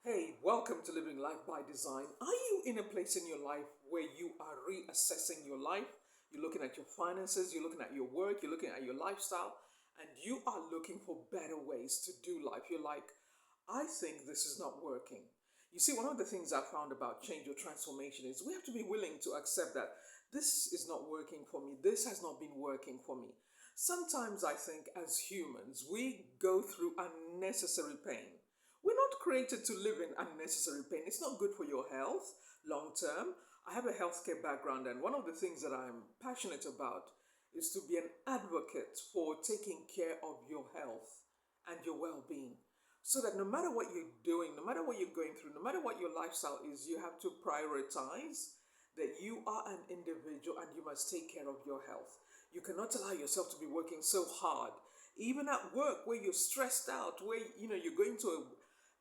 Hey, welcome to Living Life by Design. Are you in a place in your life where you are reassessing your life? You're looking at your finances, you're looking at your work, you're looking at your lifestyle, and you are looking for better ways to do life. You're like, I think this is not working. You see, one of the things I found about change or transformation is we have to be willing to accept that this is not working for me, this has not been working for me. Sometimes I think as humans, we go through unnecessary pain. We're not created to live in unnecessary pain. It's not good for your health long term. I have a healthcare background, and one of the things that I'm passionate about is to be an advocate for taking care of your health and your well being. So that no matter what you're doing, no matter what you're going through, no matter what your lifestyle is, you have to prioritize that you are an individual and you must take care of your health. You cannot allow yourself to be working so hard, even at work where you're stressed out, where you're going to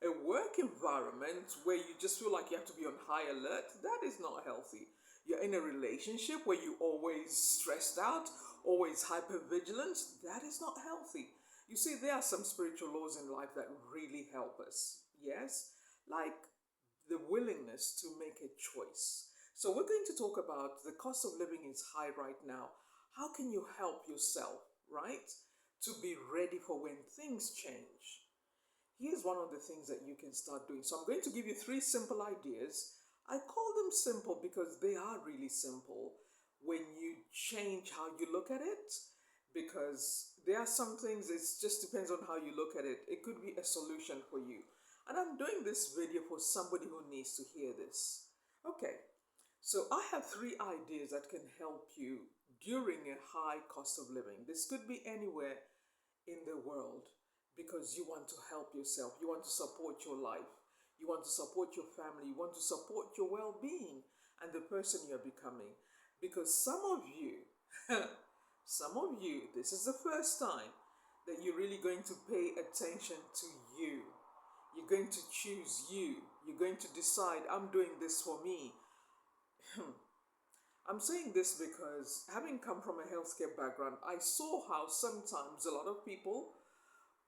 a work environment where you just feel like you have to be on high alert. That is not healthy. You're in a relationship where you always stressed out, always hyper vigilant. That is not healthy. You see, there are some spiritual laws in life that really help us. Yes, like the willingness to make a choice. So we're going to talk about the cost of living is high right now. How can you help yourself, right, to be ready for when things change? Here's one of the things that you can start doing. So I'm going to give you three simple ideas. I call them simple because they are really simple when you change how you look at it. Because there are some things, it just depends on how you look at it. It could be a solution for you. And I'm doing this video for somebody who needs to hear this. Okay, so I have three ideas that can help you during a high cost of living. This could be anywhere in the world because you want to help yourself, you want to support your life, you want to support your family, you want to support your well being and the person you're becoming. Because some of you, some of you, this is the first time that you're really going to pay attention to you. You're going to choose you. You're going to decide, I'm doing this for me. I'm saying this because having come from a healthcare background, I saw how sometimes a lot of people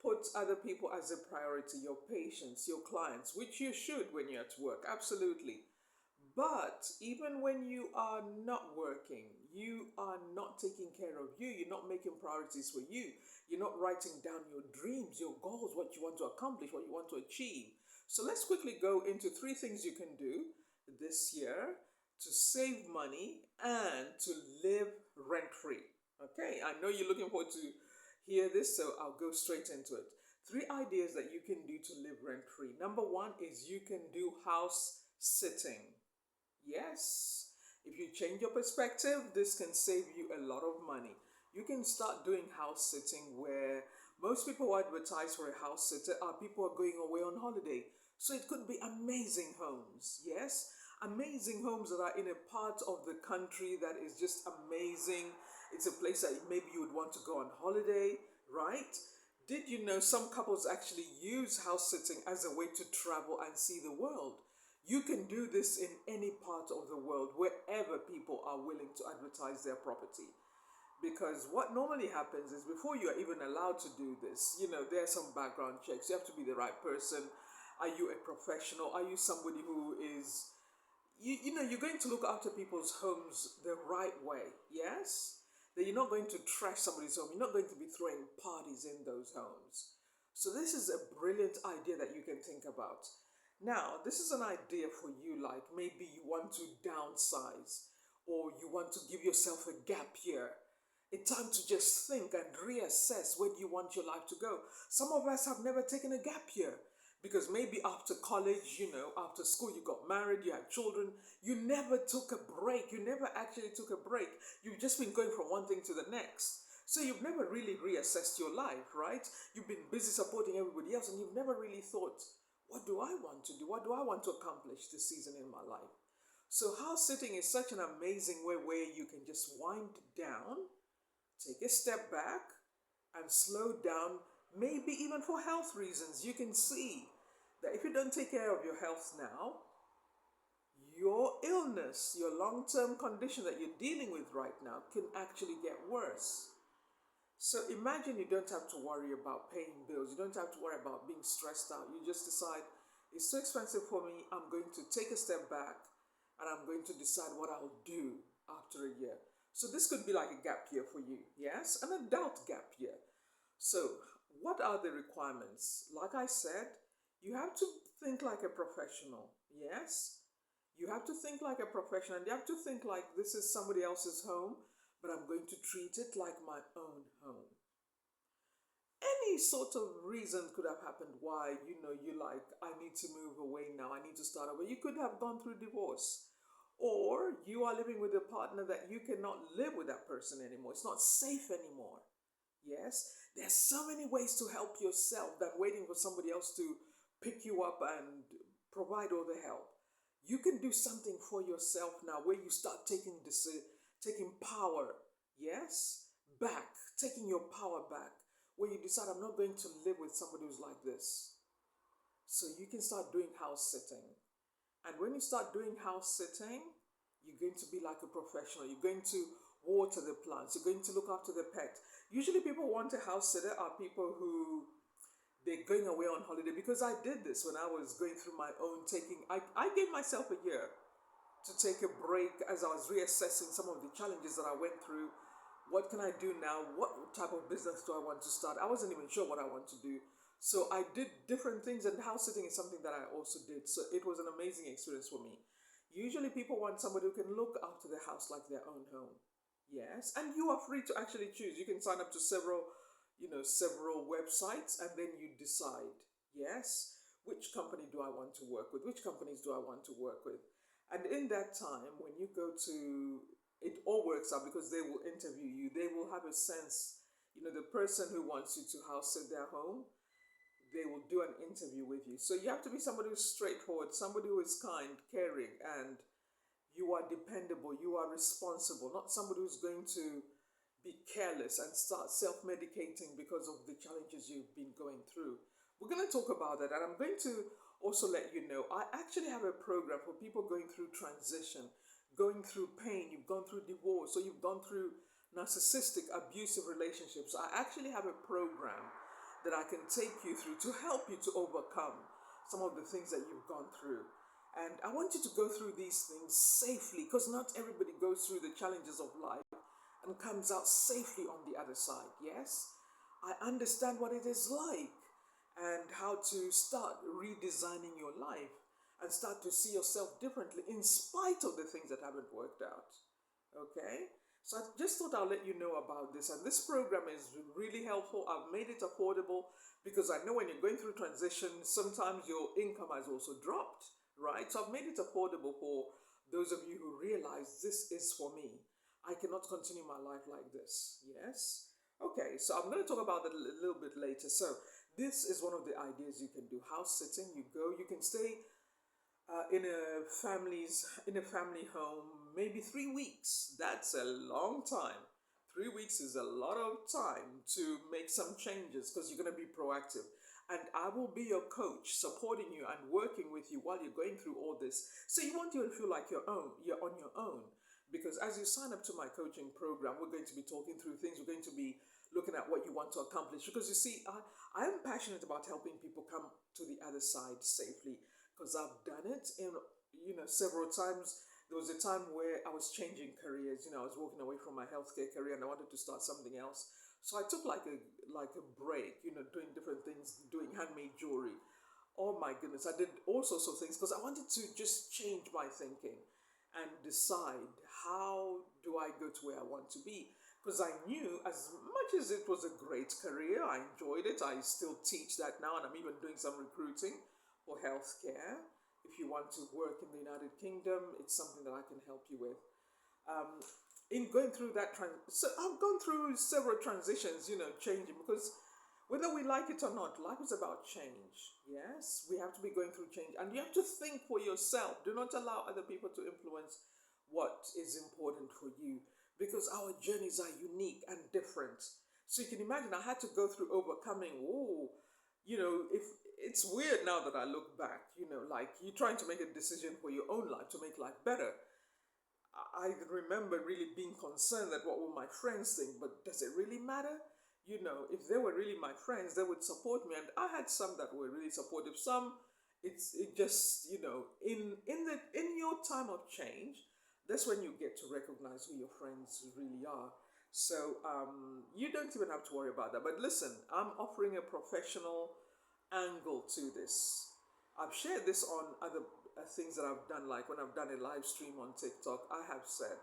put other people as a priority, your patients, your clients, which you should when you're at work, absolutely. But even when you are not working, you are not taking care of you, you're not making priorities for you, you're not writing down your dreams, your goals, what you want to accomplish, what you want to achieve. So let's quickly go into three things you can do this year to save money and to live rent free. Okay, I know you're looking forward to hear this, so I'll go straight into it. Three ideas that you can do to live rent free. Number one is you can do house sitting. Yes, if you change your perspective, this can save you a lot of money. You can start doing house sitting where most people who advertise for a house sitter are people who are going away on holiday. So it could be amazing homes, yes? Amazing homes that are in a part of the country that is just amazing. It's a place that maybe you would want to go on holiday, right? Did you know some couples actually use house sitting as a way to travel and see the world? You can do this in any part of the world, wherever people are willing to advertise their property. Because what normally happens is before you are even allowed to do this, there are some background checks. You have to be the right person. Are you a professional? Are you somebody who is, you're going to look after people's homes the right way, yes? That you're not going to trash somebody's home. You're not going to be throwing parties in those homes. So this is a brilliant idea that you can think about. Now, this is an idea for you, like maybe you want to downsize or you want to give yourself a gap year. A time to just think and reassess where do you want your life to go. Some of us have never taken a gap year because maybe after college, after school, you got married, you had children, you never took a break. You never actually took a break. You've just been going from one thing to the next. So you've never really reassessed your life, right? You've been busy supporting everybody else and you've never really thought, what do I want to do? What do I want to accomplish this season in my life? So house sitting is such an amazing way where you can just wind down, take a step back, and slow down, maybe even for health reasons. You can see that if you don't take care of your health now, your illness, your long-term condition that you're dealing with right now can actually get worse. So imagine you don't have to worry about paying bills. You don't have to worry about being stressed out. You just decide It's too expensive for me. I'm going to take a step back and I'm going to decide what I'll do after a year. So this could be like a gap year for you, yes? An adult gap year. So, what are the requirements? Like I said, you have to think like a professional, yes? You have to think like a professional, and you have to think like this is somebody else's home, but I'm going to treat it like my own home. Any sort of reason could have happened why you like, I need to move away now, I need to start over. You could have gone through divorce, or you are living with a partner that you cannot live with that person anymore. It's not safe anymore. Yes, there's so many ways to help yourself than waiting for somebody else to pick you up and provide all the help. You can do something for yourself now, where you start taking power, yes, back, taking your power back, where you decide, I'm not going to live with somebody who's like this. So you can start doing house sitting. And when you start doing house sitting, you're going to be like a professional. You're going to water the plants. You're going to look after the pet. Usually people want a house sitter are people who they're going away on holiday, because I did this when I was going through my own I gave myself a year to take a break as I was reassessing some of the challenges that I went through. What can I do now? What type of business do I want to start? I wasn't even sure what I want to do. So I did different things, and house sitting is something that I also did. So it was an amazing experience for me. Usually people want somebody who can look after the house like their own home. Yes, and you are free to actually choose. You can sign up to several websites, and then you decide, yes, which company do I want to work with? Which companies do I want to work with? And in that time, when you go to, it all works out because they will interview you. They will have a sense, the person who wants you to house sit their home, they will do an interview with you. So you have to be somebody who's straightforward, somebody who is kind, caring, and you are dependable, you are responsible, not somebody who's going to be careless and start self-medicating because of the challenges you've been going through. We're going to talk about that, and I'm going to also let you know, I actually have a program for people going through transition, going through pain. You've gone through divorce, or you've gone through narcissistic, abusive relationships. I actually have a program that I can take you through to help you to overcome some of the things that you've gone through. And I want you to go through these things safely, because not everybody goes through the challenges of life and comes out safely on the other side. Yes, I understand what it is like and how to start redesigning your life and start to see yourself differently in spite of the things that haven't worked out. Okay? So I just thought I'll let you know about this. And this program is really helpful. I've made it affordable because I know when you're going through transition, sometimes your income has also dropped, right? So I've made it affordable for those of you who realize this is for me. I cannot continue my life like this. Yes? Okay, so I'm going to talk about that a little bit later. So this is one of the ideas you can do. House sitting, you can stay in a family home, maybe 3 weeks. That's a long time. 3 weeks is a lot of time to make some changes, because you're going to be proactive. And I will be your coach, supporting you and working with you while you're going through all this. So you want you to feel like you're on your own. Because as you sign up to my coaching program, we're going to be talking through things. We're going to be looking at what you want to accomplish. Because you see, I am passionate about helping people come to the other side safely, because I've done it in several times. There was a time where I was changing careers. I was walking away from my healthcare career and I wanted to start something else. So I took like a break, doing different things, doing handmade jewelry. Oh my goodness, I did all sorts of things because I wanted to just change my thinking and decide, how do I go to where I want to be? Because I knew, as much as it was a great career, I enjoyed it. I still teach that now, and I'm even doing some recruiting for healthcare. If you want to work in the United Kingdom, it's something that I can help you with. In going through so I've gone through several transitions, changing, because whether we like it or not, life is about change. Yes, we have to be going through change, and you have to think for yourself. Do not allow other people to influence what is important for you, because our journeys are unique and different. So you can imagine I had to go through overcoming. If it's weird now that I look back, like you're trying to make a decision for your own life to make life better. I remember really being concerned that what will my friends think, but does it really matter? If they were really my friends, they would support me. And I had some that were really supportive. Some, it just, in your time of change, that's when you get to recognize who your friends really are. So you don't even have to worry about that. But listen, I'm offering a professional angle to this. I've shared this on other things that I've done, like when I've done a live stream on TikTok. I have said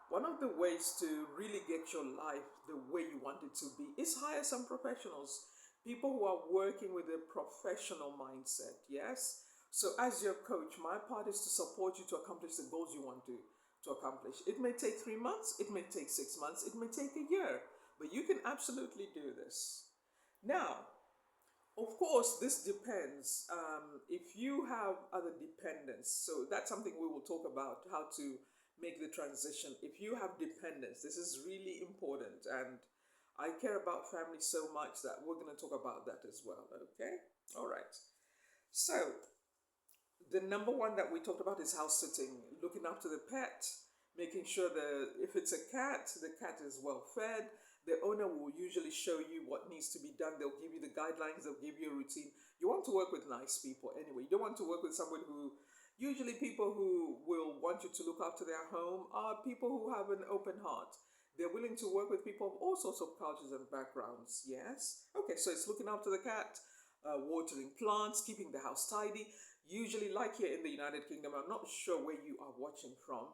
one of the ways to really get your life the way you want it to be is hire some professionals, people who are working with a professional mindset. Yes. So, as your coach, my part is to support you to accomplish the goals you want to accomplish. It may take 3 months, it may take 6 months, it may take a year, but you can absolutely do this. Now, of course, this depends. If you have other dependents, so that's something we will talk about how to make the transition. If you have dependents, this is really important. And I care about family so much that we're going to talk about that as well. Okay? All right. So, the number one that we talked about is house sitting, looking after the pet, making sure that if it's a cat, the cat is well fed. The owner will usually show you what needs to be done. They'll give you the guidelines, they'll give you a routine. You want to work with nice people anyway. You don't want to work with someone who, usually people who will want you to look after their home are people who have an open heart. They're willing to work with people of all sorts of cultures and backgrounds. Yes? Okay, so it's looking after the cat, watering plants, keeping the house tidy. Usually, like here in the United Kingdom, I'm not sure where you are watching from,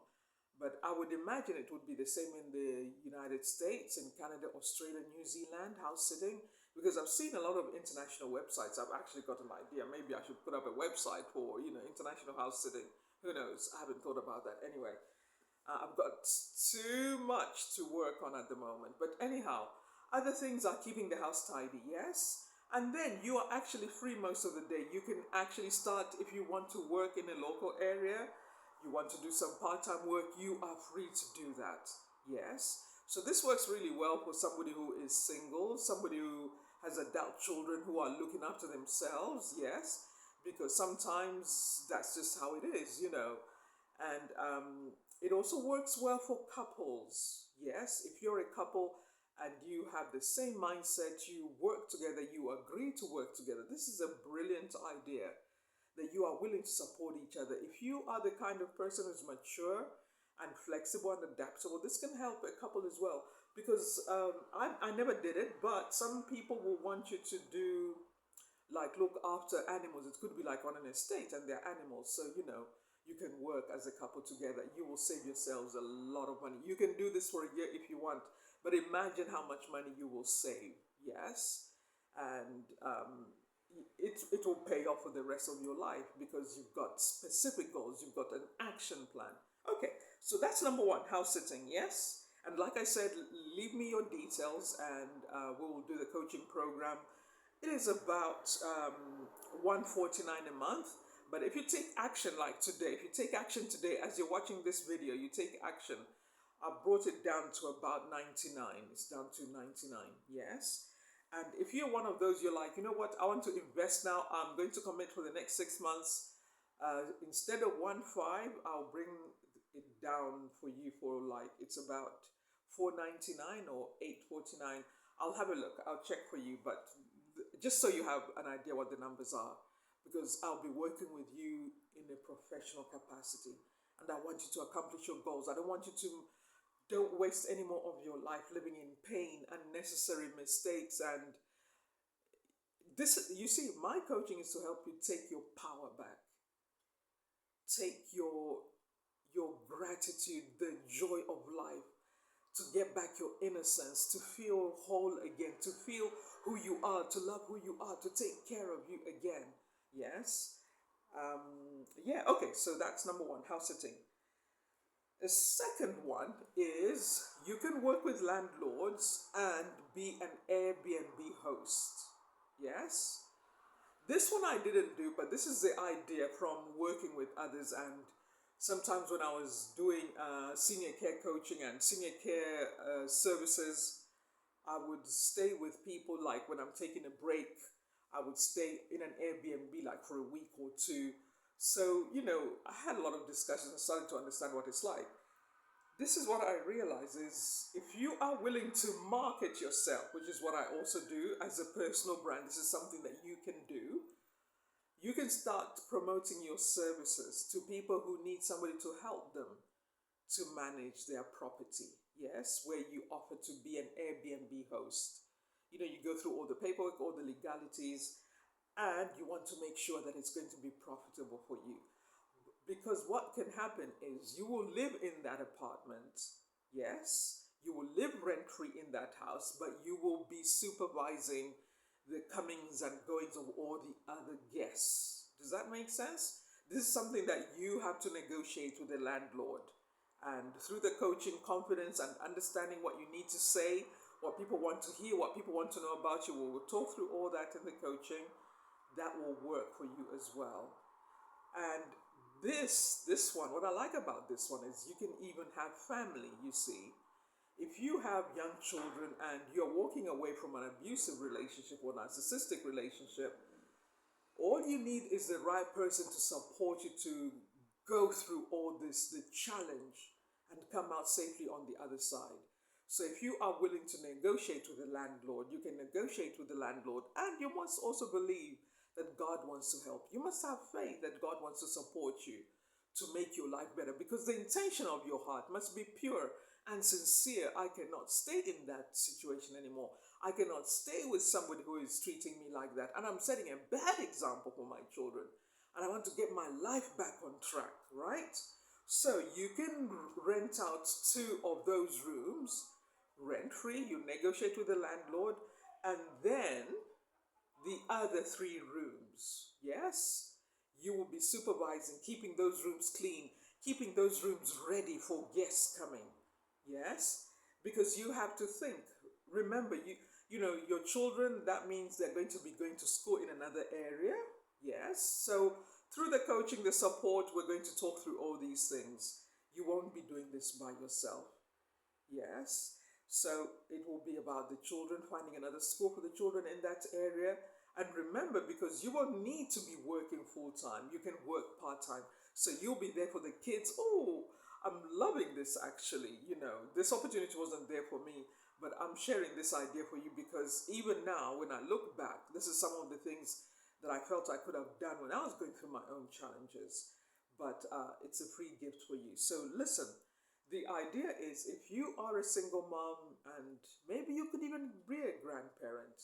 but I would imagine it would be the same in the United States, in Canada, Australia, New Zealand, house sitting, because I've seen a lot of international websites. I've actually got an idea. Maybe I should put up a website for, international house sitting. Who knows? I haven't thought about that. Anyway, I've got too much to work on at the moment. But anyhow, other things are keeping the house tidy, yes? And then you are actually free most of the day. You can actually start, if you want to work in a local area, you want to do some part-time work, you are free to do that. Yes. So this works really well for somebody who is single, somebody who has adult children who are looking after themselves. Yes. Because sometimes that's just how it is. And it also works well for couples. Yes. If you're a couple and you have the same mindset, you work together, you agree to work together. This is a brilliant idea, that you are willing to support each other. If you are the kind of person who's mature and flexible and adaptable, this can help a couple as well. Because I never did it, but some people will want you to do, like, look after animals. It could be like on an estate and they're animals. So, you can work as a couple together. You will save yourselves a lot of money. You can do this for a year if you want, but imagine how much money you will save. Yes. And it will pay off for the rest of your life because you've got specific goals, you've got an action plan. Okay, so that's number one, house sitting. Yes. And like I said, leave me your details and we will do the coaching program. It is about $149 a month. But if you take action, like today, if you take action today, as you're watching this video, you take action. I brought it down to about 99. It's down to 99. Yes. And if you're one of those, you're like, you know what, I want to invest now. I'm going to commit for the next 6 months. Instead of 1.5, I'll bring it down for you for, like, it's about $4.99 or $8.49. I'll have a look. I'll check for you. But just so you have an idea what the numbers are, because I'll be working with you in a professional capacity. And I want you to accomplish your goals. I don't want you to don't waste any more of your life living in pain, unnecessary mistakes. And this, you see, my coaching is to help you take your power back. Take your gratitude, the joy of life, to get back your innocence, to feel whole again, to feel who you are, to love who you are, to take care of you again. Yes. Okay, so that's number one, house sitting. The second one is you can work with landlords and be an Airbnb host. Yes. This one I didn't do, but this is the idea from working with others. And sometimes when I was doing senior care coaching and senior care services, I would stay with people, like when I'm taking a break, I would stay in an Airbnb like for a week or two. So, I had a lot of discussions and started to understand what it's like. This is what I realize is if you are willing to market yourself, which is what I also do as a personal brand, this is something that you can do. You can start promoting your services to people who need somebody to help them to manage their property. Yes, where you offer to be an Airbnb host. You go through all the paperwork, all the legalities, and you want to make sure that it's going to be profitable for you. Because what can happen is you will live in that apartment, yes, you will live rent free in that house, but you will be supervising the comings and goings of all the other guests. Does that make sense? This is something that you have to negotiate with the landlord. And through the coaching, confidence, and understanding what you need to say, what people want to hear, what people want to know about you, we'll talk through all that in the coaching. That will work for you as well. And this one, what I like about this one is you can even have family, you see. If you have young children and you're walking away from an abusive relationship or narcissistic relationship, all you need is the right person to support you to go through all this, the challenge, and come out safely on the other side. So if you are willing to negotiate with the landlord, you can negotiate with the landlord, and you must also believe that God wants to help. You must have faith that God wants to support you to make your life better, because the intention of your heart must be pure and sincere. I cannot stay in that situation anymore. I cannot stay with somebody who is treating me like that. And I'm setting a bad example for my children. And I want to get my life back on track, right? So you can rent out 2 of those rooms, rent free. You negotiate with the landlord. And then the other 3 rooms, yes, you will be supervising, keeping those rooms clean, keeping those rooms ready for guests coming. Yes, because you have to think. Remember, your children, that means they're going to be going to school in another area. Yes, so through the coaching, the support, we're going to talk through all these things. You won't be doing this by yourself. Yes, so it will be about the children, finding another school for the children in that area. And remember, because you won't need to be working full time, you can work part time. So you'll be there for the kids. Oh, I'm loving this actually. This opportunity wasn't there for me, but I'm sharing this idea for you because even now, when I look back, this is some of the things that I felt I could have done when I was going through my own challenges. But it's a free gift for you. So listen, the idea is if you are a single mom and maybe you could even be a grandparent,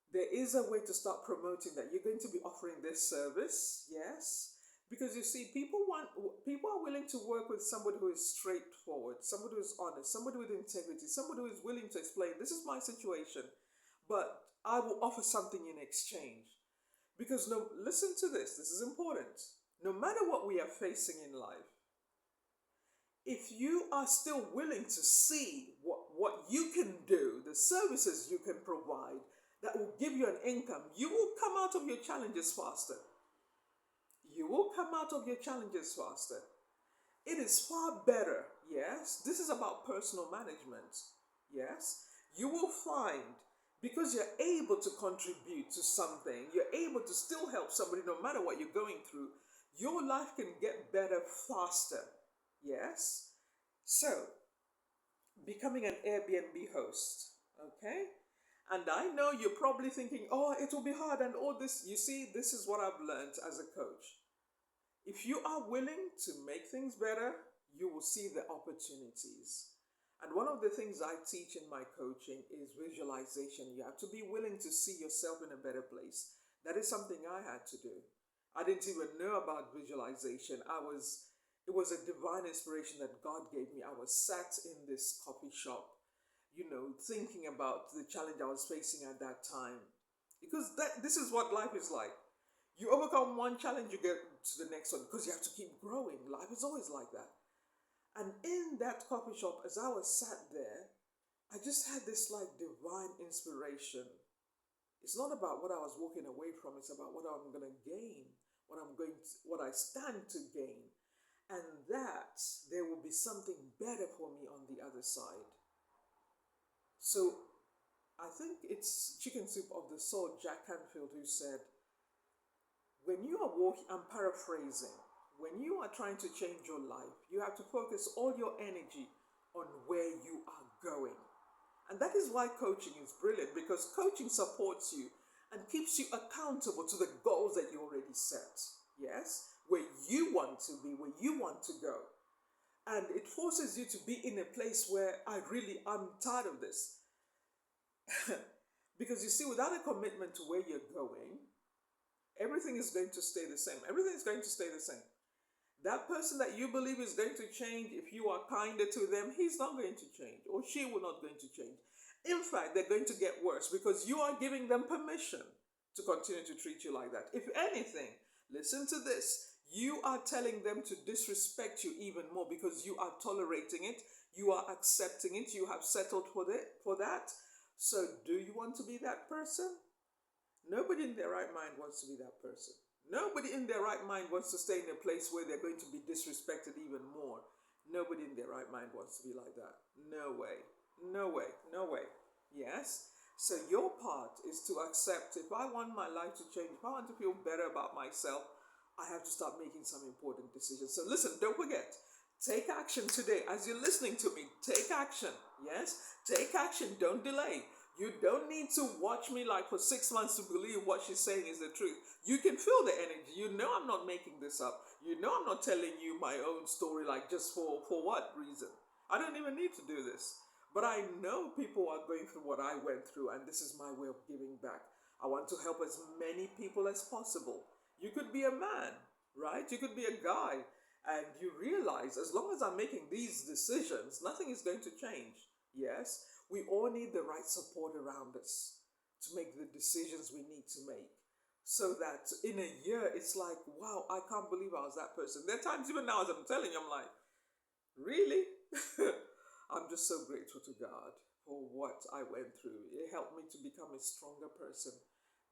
there is a way to start promoting that. You're going to be offering this service, yes. Because you see, people are willing to work with somebody who is straightforward, somebody who is honest, somebody with integrity, somebody who is willing to explain, this is my situation, but I will offer something in exchange. Because listen to this is important. No matter what we are facing in life, if you are still willing to see what you can do, the services you can provide that will give you an income, you will come out of your challenges faster. You will come out of your challenges faster. It is far better, yes. This is about personal management, yes. You will find, because you're able to contribute to something, you're able to still help somebody no matter what you're going through, your life can get better faster, yes. So, becoming an Airbnb host, okay? And I know you're probably thinking, oh, it will be hard and all this. You see, this is what I've learned as a coach. If you are willing to make things better, you will see the opportunities. And one of the things I teach in my coaching is visualization. You have to be willing to see yourself in a better place. That is something I had to do. I didn't even know about visualization. It was a divine inspiration that God gave me. I was sat in this coffee shop, thinking about the challenge I was facing at that time. Because this is what life is like. You overcome one challenge, you get to the next one because you have to keep growing. Life is always like that. And in that coffee shop, as I was sat there, I just had this divine inspiration. It's not about what I was walking away from, it's about what I'm going to gain, what I stand to gain. And that there will be something better for me on the other side. So I think it's Chicken Soup of the Soul, Jack Canfield, who said, when you are walking, I'm paraphrasing, when you are trying to change your life, you have to focus all your energy on where you are going. And that is why coaching is brilliant, because coaching supports you and keeps you accountable to the goals that you already set. Yes? Where you want to be, where you want to go. And it forces you to be in a place where I'm tired of this. Because you see, without a commitment to where you're going, everything is going to stay the same. Everything is going to stay the same. That person that you believe is going to change, if you are kinder to them, he's not going to change, or she will not going to change. In fact, they're going to get worse because you are giving them permission to continue to treat you like that. If anything, listen to this. You are telling them to disrespect you even more because you are tolerating it, you are accepting it, you have settled for that. So, do you want to be that person? Nobody in their right mind wants to be that person. Nobody in their right mind wants to stay in a place where they're going to be disrespected even more. Nobody in their right mind wants to be like that. No way. No way. No way. Yes? So your part is to accept, if I want my life to change, if I want to feel better about myself, I have to start making some important decisions. So listen, don't forget, take action today. As you're listening to me, take action. Yes? Take action. Don't delay. You don't need to watch me like for 6 months to believe what she's saying is the truth. You can feel the energy. You know I'm not making this up. You know I'm not telling you my own story like just for what reason. I don't even need to do this. But I know people are going through what I went through, and this is my way of giving back. I want to help as many people as possible. You could be a man, right? You could be a guy, and you realize as long as I'm making these decisions, nothing is going to change. Yes? We all need the right support around us to make the decisions we need to make. So that in a year, it's like, wow, I can't believe I was that person. There are times, even now, as I'm telling you, I'm like, really? I'm just so grateful to God for what I went through. It helped me to become a stronger person,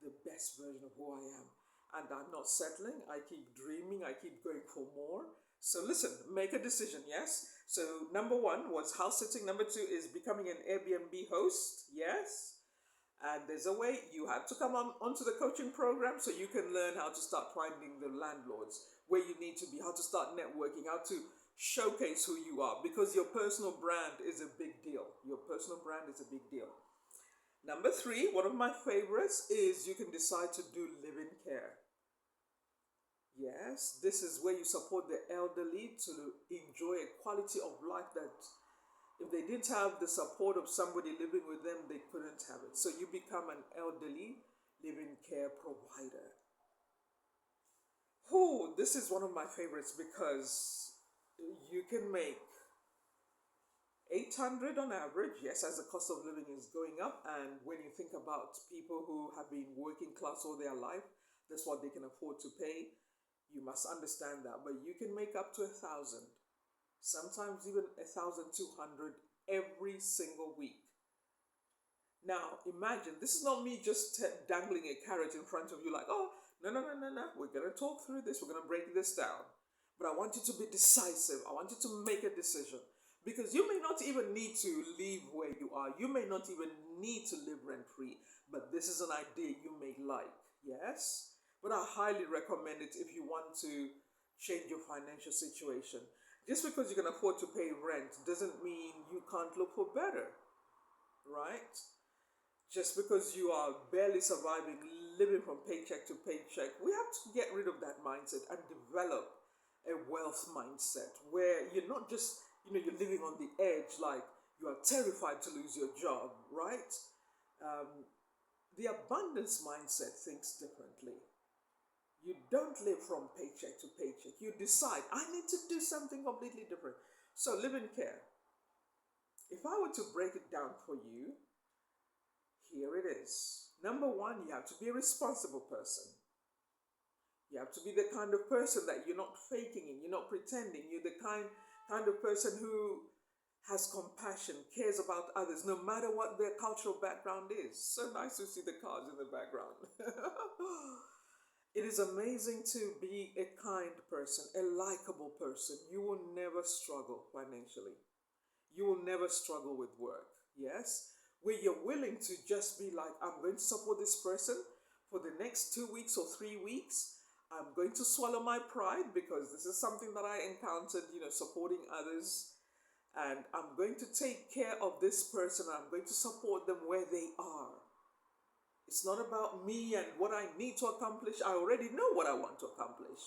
the best version of who I am. And I'm not settling. I keep dreaming. I keep going for more. So listen, make a decision, yes? So number 1 was house sitting. Number 2 is becoming an Airbnb host, yes? And there's a way you have to come onto the coaching program so you can learn how to start finding the landlords, where you need to be, how to start networking, how to showcase who you are, because your personal brand is a big deal. Your personal brand is a big deal. Number 3, one of my favorites, is you can decide to do live-in care. Yes, this is where you support the elderly to enjoy a quality of life that if they didn't have the support of somebody living with them, they couldn't have it. So you become an elderly living care provider. Oh, this is one of my favorites because you can make 800 on average, yes, as the cost of living is going up. And when you think about people who have been working class all their life, that's what they can afford to pay. You must understand that. But you can make up to 1,000, sometimes even 1,200 every single week. Now, imagine, this is not me just dangling a carrot in front of you like, oh, no. We're going to talk through this. We're going to break this down. But I want you to be decisive. I want you to make a decision. Because you may not even need to leave where you are. You may not even need to live rent-free. But this is an idea you may like. Yes? But I highly recommend it if you want to change your financial situation. Just because you can afford to pay rent doesn't mean you can't look for better. Right? Just because you are barely surviving, living from paycheck to paycheck, we have to get rid of that mindset and develop a wealth mindset where you're not just, you're living on the edge like you are terrified to lose your job, right? The abundance mindset thinks differently. You don't live from paycheck to paycheck. You decide, I need to do something completely different. So live-in care. If I were to break it down for you, here it is. Number 1, you have to be a responsible person. You have to be the kind of person that you're not faking it, you're not pretending. You're the kind of person who has compassion, cares about others, no matter what their cultural background is. So nice to see the cars in the background. It is amazing to be a kind person, a likable person. You will never struggle financially. You will never struggle with work. Yes? Where you're willing to just be like, I'm going to support this person for the next 2 weeks or 3 weeks. I'm going to swallow my pride because this is something that I encountered, supporting others. And I'm going to take care of this person. I'm going to support them where they are. It's not about me and what I need to accomplish. I already know what I want to accomplish.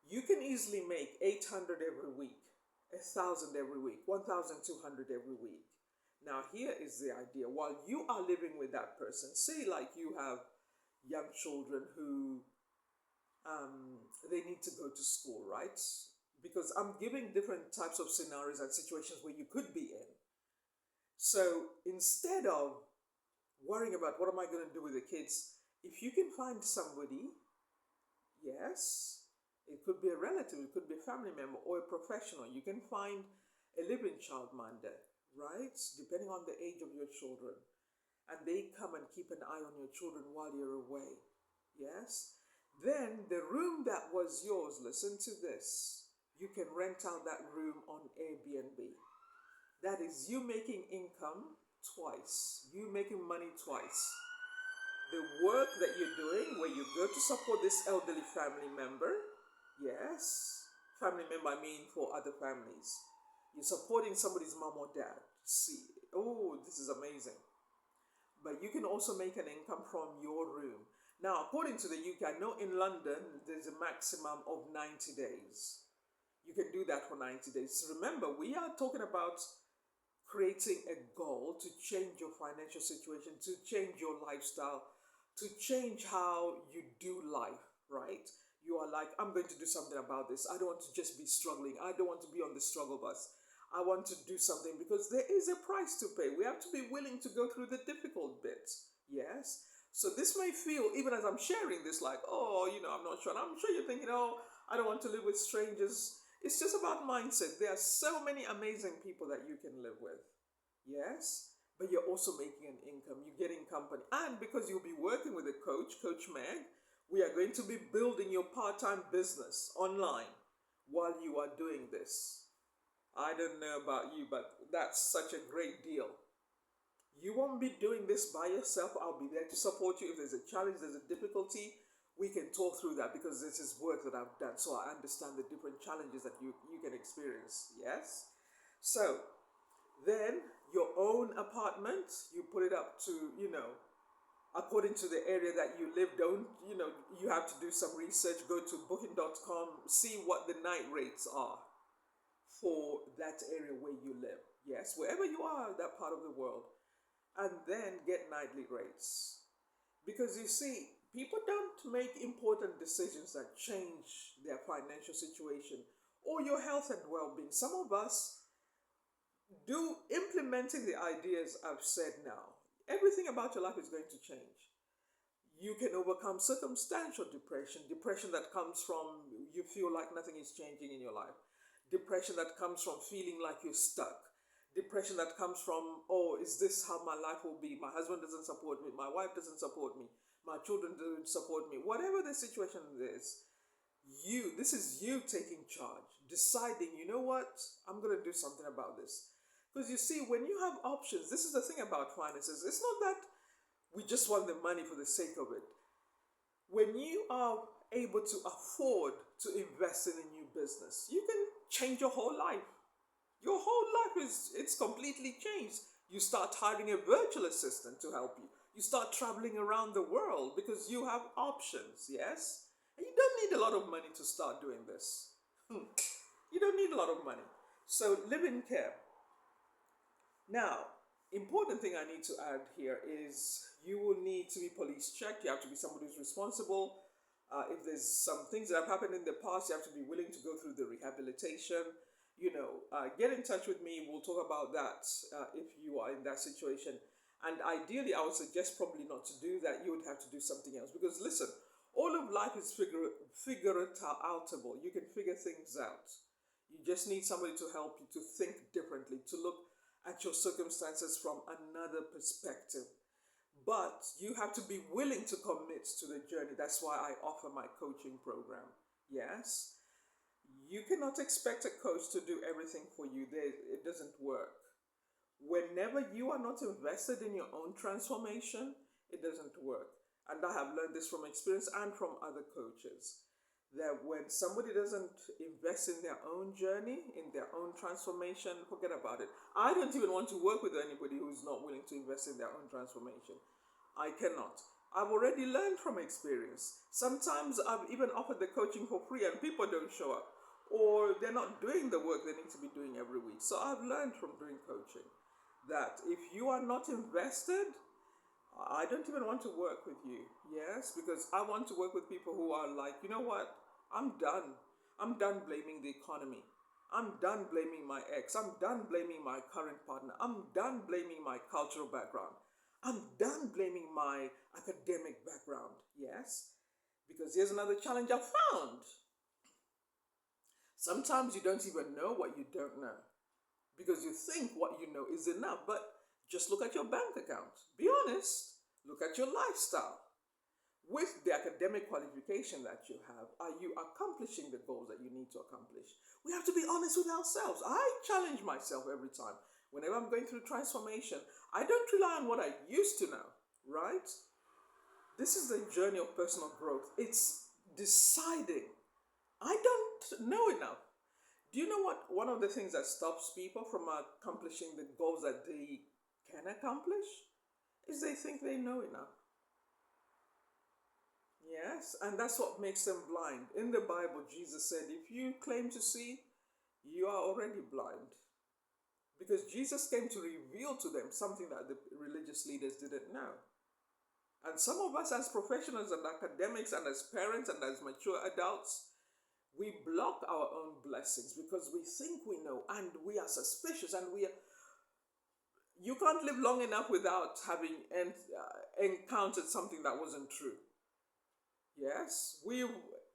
You can easily make 800 every week, 1,000 every week, 1,200 every week. Now, here is the idea. While you are living with that person, say like you have young children who they need to go to school, right? Because I'm giving different types of scenarios and situations where you could be in. So instead of worrying about what am I going to do with the kids, if you can find somebody, yes, it could be a relative, it could be a family member or a professional. You can find a living childminder, right? Depending on the age of your children. And they come and keep an eye on your children while you're away. Yes? Then the room that was yours, listen to this. You can rent out that room on Airbnb. That is you making income twice. You making money twice. The work that you're doing where you go to support this elderly family member, yes, family member I mean for other families. You're supporting somebody's mom or dad. See, oh, this is amazing. But you can also make an income from your room. Now, according to the UK, I know in London there's a maximum of 90 days. You can do that for 90 days. Remember, we are talking about creating a goal to change your financial situation, to change your lifestyle, to change how you do life, right? You are like, I'm going to do something about this. I don't want to just be struggling. I don't want to be on the struggle bus. I want to do something because there is a price to pay. We have to be willing to go through the difficult bits. Yes? So this may feel, even as I'm sharing this, like, oh, I'm not sure. And I'm sure you're thinking, oh, I don't want to live with strangers. It's just about mindset. There are so many amazing people that you can live with. Yes? But you're also making an income. You're getting company. And because you'll be working with a coach, Coach Meg, we are going to be building your part-time business online while you are doing this. I don't know about you, but that's such a great deal. You won't be doing this by yourself. I'll be there to support you. If there's a challenge, there's a difficulty, we can talk through that because this is work that I've done. So I understand the different challenges that you can experience. Yes? So then your own apartment, you put it up to, according to the area that you live. Don't, you have to do some research. Go to booking.com, see what the night rates are for that area where you live. Yes, wherever you are, that part of the world. And then get nightly rates. Because you see, people don't make important decisions that change their financial situation or your health and well being. Some of us do implementing the ideas I've said now. Everything about your life is going to change. You can overcome circumstantial depression, depression that comes from you feel like nothing is changing in your life, depression that comes from feeling like you're stuck, depression that comes from, oh, is this how my life will be? My husband doesn't support me, my wife doesn't support me, my children don't support me. Whatever the situation is, this is you taking charge, deciding, you know what, I'm going to do something about this. Because you see, when you have options, this is the thing about finances. It's not that we just want the money for the sake of it. When you are able to afford to invest in a new business, you can change your whole life. Your whole life it's completely changed. You start hiring a virtual assistant to help you. You start traveling around the world because you have options, yes? And you don't need a lot of money to start doing this. You don't need a lot of money. So live in care. Now, important thing I need to add here is you will need to be police checked. You have to be somebody who's responsible. If there's some things that have happened in the past, you have to be willing to go through the rehabilitation. Get in touch with me. We'll talk about that if you are in that situation. And ideally, I would suggest probably not to do that. You would have to do something else. Because listen, all of life is figure-outable. You can figure things out. You just need somebody to help you to think differently, to look at your circumstances from another perspective. But you have to be willing to commit to the journey. That's why I offer my coaching program. Yes? You cannot expect a coach to do everything for you. It doesn't work. Whenever you are not invested in your own transformation, it doesn't work. And I have learned this from experience and from other coaches. that when somebody doesn't invest in their own journey, in their own transformation, forget about it. I don't even want to work with anybody who's not willing to invest in their own transformation. I cannot. I've already learned from experience. Sometimes I've even offered the coaching for free and people don't show up, or they're not doing the work they need to be doing every week. So I've learned from doing coaching that if you are not invested, I don't even want to work with you. Yes, because I want to work with people who are like, you know what? I'm done. I'm done blaming the economy. I'm done blaming my ex. I'm done blaming my current partner. I'm done blaming my cultural background. I'm done blaming my academic background. Yes, because here's another challenge I found. Sometimes you don't even know what you don't know because you think what you know is enough, but just look at your bank account. Be honest. Look at your lifestyle. With the academic qualification that you have, are you accomplishing the goals that you need to accomplish? We have to be honest with ourselves. I challenge myself every time. Whenever I'm going through transformation, I don't rely on what I used to know, right? This is the journey of personal growth. It's deciding. I don't know enough. Do you know what one of the things that stops people from accomplishing the goals that they can accomplish is they think they know enough. Yes, and that's what makes them blind. In the Bible, Jesus said, if you claim to see, you are already blind. Because Jesus came to reveal to them something that the religious leaders didn't know. And some of us, as professionals and academics, and as parents and as mature adults, we block our own blessings because we think we know and we are suspicious and we are. You can't live long enough without having encountered something that wasn't true. Yes, we.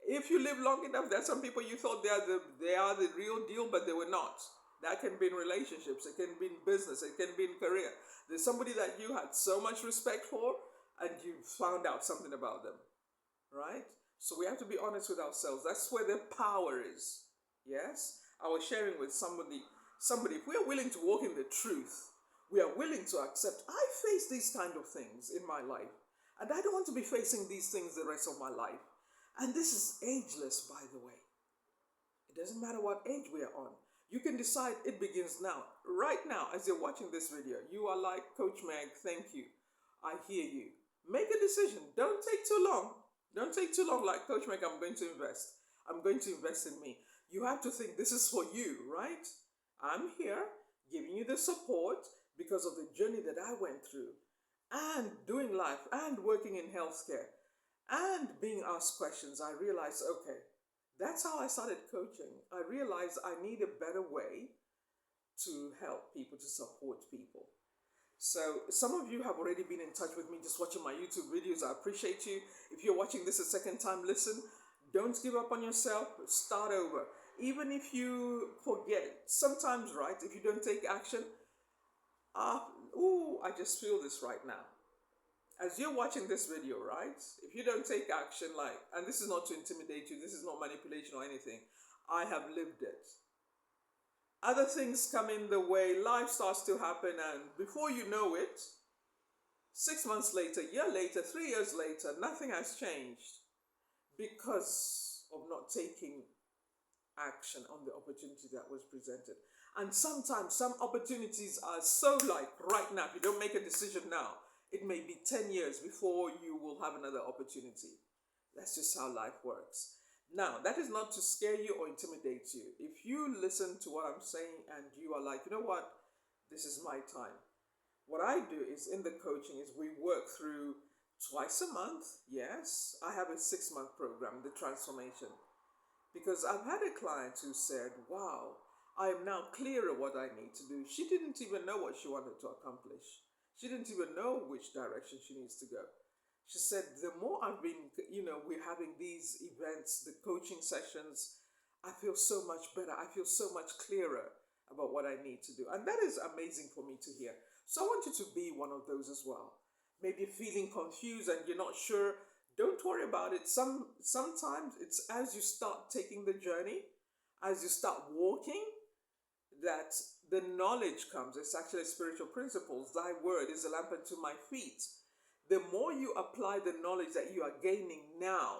If you live long enough, there are some people you thought they are the real deal, but they were not. That can be in relationships, it can be in business, it can be in career. There's somebody that you had so much respect for, and you found out something about them, right? So we have to be honest with ourselves. That's where the power is. Yes, I was sharing with somebody. If we are willing to walk in the truth, we are willing to accept. I face these kind of things in my life. And I don't want to be facing these things the rest of my life. And this is ageless, by the way. It doesn't matter what age we are on. You can decide it begins now. Right now, as you're watching this video, you are like, Coach Meg, thank you. I hear you. Make a decision. Don't take too long. Don't take too long like, Coach Meg, I'm going to invest. I'm going to invest in me. You have to think this is for you, right? I'm here giving you the support because of the journey that I went through, and doing life and working in healthcare and being asked questions. I realized, okay, that's how I started coaching. I realized I need a better way to help people, to support people. So some of you have already been in touch with me just watching my YouTube videos. I appreciate you. If you're watching this a second time, listen. Don't give up on yourself. Start over. Even if you forget, sometimes, right, if you don't take action, I just feel this right now. As you're watching this video, right, if you don't take action, like, and this is not to intimidate you, this is not manipulation or anything, I have lived it. Other things come in the way, life starts to happen, and before you know it, 6 months later, a year later, 3 years later, nothing has changed because of not taking action on the opportunity that was presented. And sometimes some opportunities are so like right now, if you don't make a decision now, it may be 10 years before you will have another opportunity. That's just how life works. Now, that is not to scare you or intimidate you. If you listen to what I'm saying and you are like, you know what, this is my time. What I do is in the coaching is we work through twice a month. Yes, I have a 6-month program, the transformation. Because I've had a client who said, wow, I am now clearer what I need to do. She didn't even know what she wanted to accomplish. She didn't even know which direction she needs to go. She said, the more I've been, we're having these events, the coaching sessions, I feel so much better. I feel so much clearer about what I need to do. And that is amazing for me to hear. So I want you to be one of those as well. Maybe feeling confused and you're not sure. Don't worry about it. Sometimes it's as you start taking the journey, as you start walking, that the knowledge comes. It's actually spiritual principles. Thy word is a lamp unto my feet. The more you apply the knowledge that you are gaining now,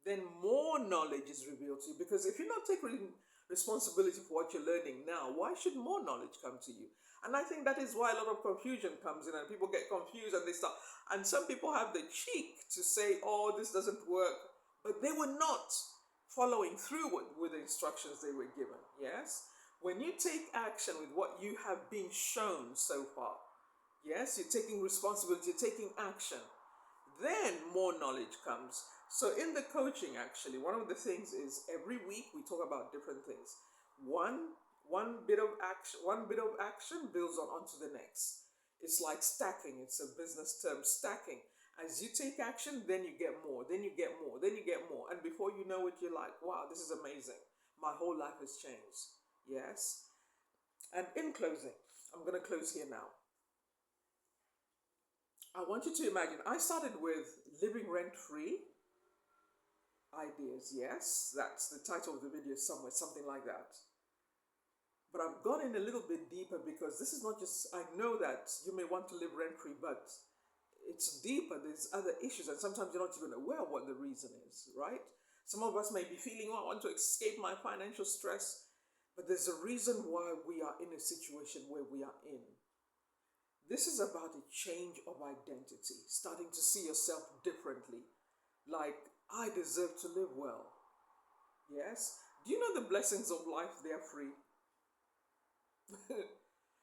then more knowledge is revealed to you. Because if you're not taking responsibility for what you're learning now, why should more knowledge come to you? And I think that is why a lot of confusion comes in, and people get confused and they start. And some people have the cheek to say, "Oh, this doesn't work," but they were not following through with the instructions they were given. Yes, when you take action with what you have been shown so far, yes, you're taking responsibility, you're taking action, then more knowledge comes. So in the coaching, actually, one of the things is every week we talk about different things. One bit of action builds onto the next. It's like stacking. It's a business term, stacking. As you take action, then you get more, then you get more, then you get more, and before you know it, you're like, wow, this is amazing. My whole life has changed. Yes. And in closing, I'm going to close here now. I want you to imagine I started with living rent free ideas. Yes, that's the title of the video somewhere, something like that. But I've gone in a little bit deeper because this is not just, I know that you may want to live rent free, but it's deeper. There's other issues, and sometimes you're not even aware of what the reason is, right? Some of us may be feeling, oh, I want to escape my financial stress, but there's a reason why we are in a situation where we are in. This is about a change of identity, starting to see yourself differently. Like, I deserve to live well. Yes? Do you know the blessings of life? They're free.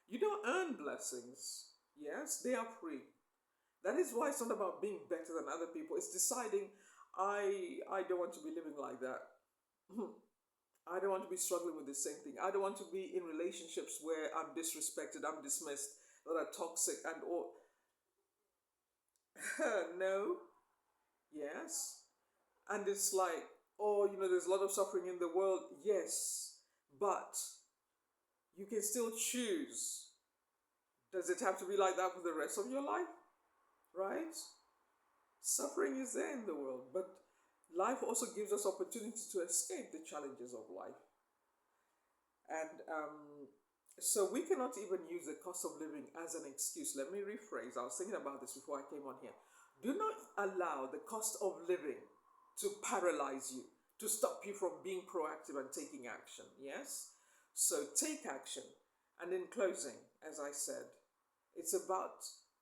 You don't earn blessings. Yes, they are free. That is why it's not about being better than other people. It's deciding, I don't want to be living like that. I don't want to be struggling with the same thing. I don't want to be in relationships where I'm disrespected, I'm dismissed, that are toxic and all. No. Yes. And it's like, oh, there's a lot of suffering in the world. Yes. But you can still choose. Does it have to be like that for the rest of your life? Right? Suffering is there in the world, but life also gives us opportunity to escape the challenges of life. And so we cannot even use the cost of living as an excuse. Let me rephrase. I was thinking about this before I came on here. Do not allow the cost of living to paralyze you, to stop you from being proactive and taking action. Yes? So take action. And in closing, as I said, it's about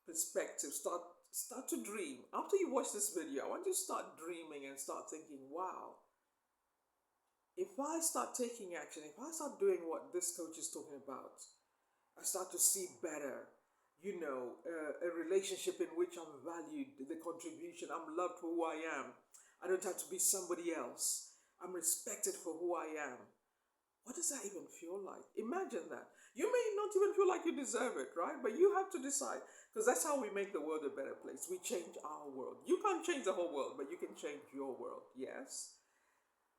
perspective. Start to dream. After you watch this video, I want you to start dreaming and start thinking, wow, if I start taking action, if I start doing what this coach is talking about, I start to see better, a relationship in which I'm valued, the contribution, I'm loved for who I am. I don't have to be somebody else. I'm respected for who I am. What does that even feel like? Imagine that. You may not even feel like you deserve it, right? But you have to decide, because that's how we make the world a better place. We change our world. You can't change the whole world, but you can change your world. Yes?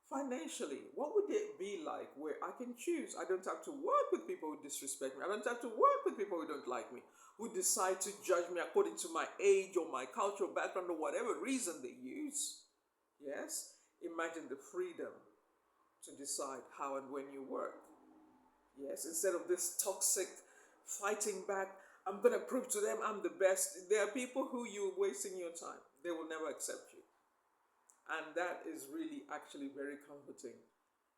Financially, what would it be like where I can choose? I don't have to work with people who disrespect me. I don't have to work with people who don't like me, who decide to judge me according to my age or my cultural background or whatever reason they use. Yes? Imagine the freedom to decide how and when you work. Yes, instead of this toxic fighting back, I'm going to prove to them I'm the best. There are people who you're wasting your time. They will never accept you. And that is really actually very comforting.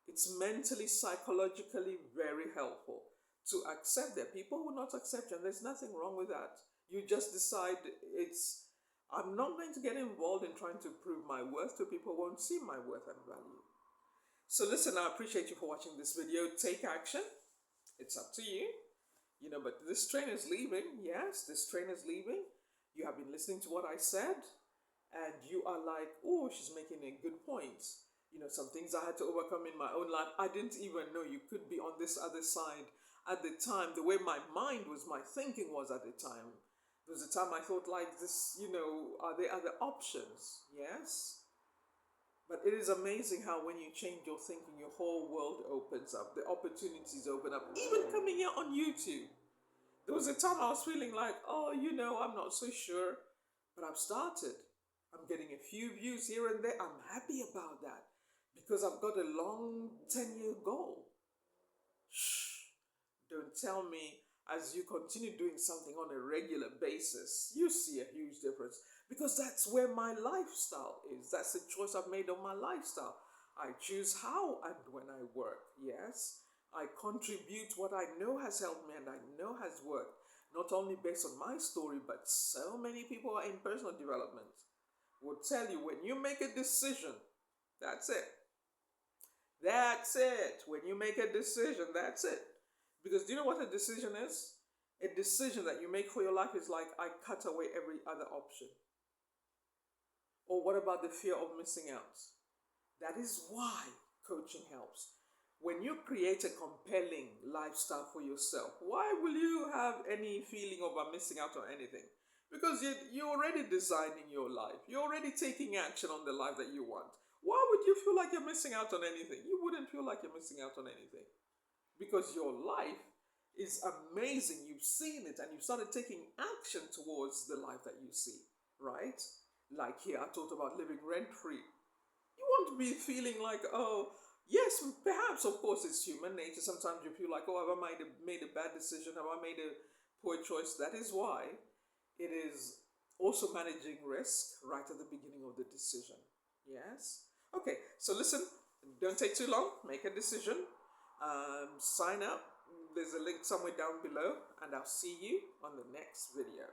It's mentally, psychologically very helpful to accept that people will not accept you, and there's nothing wrong with that. You just decide I'm not going to get involved in trying to prove my worth to people who won't see my worth and value. So listen, I appreciate you for watching this video. Take action. It's up to you. But this train is leaving. Yes, this train is leaving. You have been listening to what I said, and you are like, oh, she's making a good point. Some things I had to overcome in my own life. I didn't even know you could be on this other side at the time. The way my mind was, my thinking was at the time. There was a time I thought like this, are there other options? Yes. But it is amazing how when you change your thinking, your whole world opens up. The opportunities open up. Even coming here on YouTube. There was a time I was feeling like, oh, I'm not so sure. But I've started. I'm getting a few views here and there. I'm happy about that. Because I've got a long 10-year goal. Shh. Don't tell me as you continue doing something on a regular basis, you see a huge difference. because that's where my lifestyle is. That's the choice I've made on my lifestyle. I choose how and when I work. Yes, I contribute what I know has helped me and I know has worked, not only based on my story, but so many people are in personal development will tell you when you make a decision, that's it. That's it. When you make a decision, that's it. Because do you know what a decision is? A decision that you make for your life is like, I cut away every other option. Or what about the fear of missing out? That is why coaching helps. When you create a compelling lifestyle for yourself, why will you have any feeling of missing out on anything? Because you're already designing your life. You're already taking action on the life that you want. Why would you feel like you're missing out on anything? You wouldn't feel like you're missing out on anything. Because your life is amazing. You've seen it and you've started taking action towards the life that you see, right? Like here, I talked about living rent free. You won't be feeling like, oh, yes, perhaps, of course, it's human nature. Sometimes you feel like, oh, have I made a bad decision? Have I made a poor choice? That is why it is also managing risk right at the beginning of the decision. Yes? Okay, so listen, don't take too long. Make a decision. Sign up. There's a link somewhere down below, and I'll see you on the next video.